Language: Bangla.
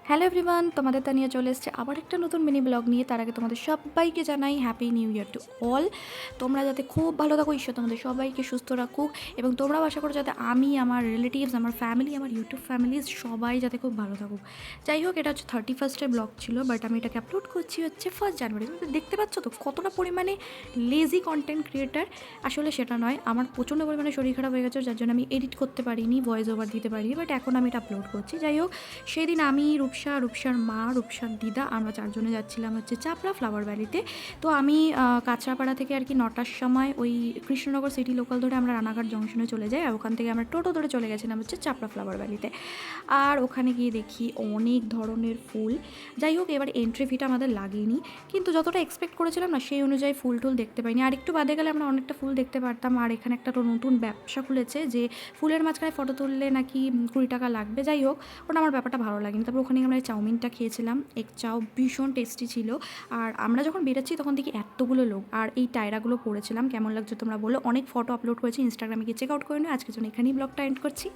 হ্যালো এভরিওয়ান, তোমাদের তানিয়া চলে এসেছে আবার একটা নতুন মিনি ব্লগ নিয়ে। তার আগে তোমাদের সবাইকে জানাই happy new year to all. তোমরা যাতে খুব ভালো থাকো, ঈশ্বর তোমাদের সবাইকে সুস্থ রাখুক, এবং তোমরাও আশা করো যাতে আমি, আমার রিলেটিভস, আমার ফ্যামিলি, আমার ইউটিউব ফ্যামিলিজ সবাই যাতে খুব ভালো থাকুক। যাই হোক, এটা হচ্ছে 31st ব্লগ ছিল, বাট আমি এটাকে আপলোড করছি হচ্ছে 1 জানুয়ারি। দেখতে পাচ্ছ তো কতটা পরিমাণে লেজি কন্টেন্ট ক্রিয়েটার। আসলে সেটা নয়, আমার প্রচণ্ড পরিমাণে শরীর খারাপ হয়ে গেছে, যার জন্য আমি এডিট করতে পারিনি, ভয়েস ওভার দিতে পারিনি, বাট এখন আমি এটা আপলোড করছি। যাই হোক, সেদিন আমি, রূপসার মা, রূপসার দিদা, আমরা চারজনে যাচ্ছিলাম হচ্ছে চাপড়া ফ্লাওয়ার ভ্যালিতে। তো আমি কাঁচরাপাড়া থেকে আর কি 9টার সময় ওই কৃষ্ণনগর সিটি লোকাল ধরে আমরা রানাঘাট জংশনে চলে যাই, আর ওখান থেকে আমরা টোটো ধরে চলে গেছিলাম হচ্ছে চাপড়া ফ্লাওয়ার ভ্যালিতে। আর ওখানে গিয়ে দেখি অনেক ধরনের ফুল। যাই হোক, এবার এন্ট্রি ফিটা আমাদের লাগেনি, কিন্তু যতটা এক্সপেক্ট করেছিলাম না সেই অনুযায়ী ফুল টুল দেখতে পাইনি। আর একটু বাদে গেলে আমরা অনেকটা ফুল দেখতে পারতাম। আর এখানে একটা নতুন ব্যবসা খুলেছে যে ফুলের মাঝখানে ফটো তুললে নাকি 20 টাকা লাগবে। যাই হোক, ওটা আমার ব্যাপারটা ভালো লাগেনি। তারপর ওখানে আমরা চাউমিনটা খেয়েছিলাম, এগ চাও ভীষণ টেস্টি ছিল। আর আমরা যখন বেরোচ্ছি তখন দেখি এতগুলো লোক, আর এই টায়রাগুলো পরেছিলাম। কেমন লাগছে তোমরা বলো। অনেক ফটো আপলোড করেছি ইনস্টাগ্রামে, গিয়ে চেক আউট করে নিও। আজকের জন্য এখানেই ব্লগটা এন্ড করছি।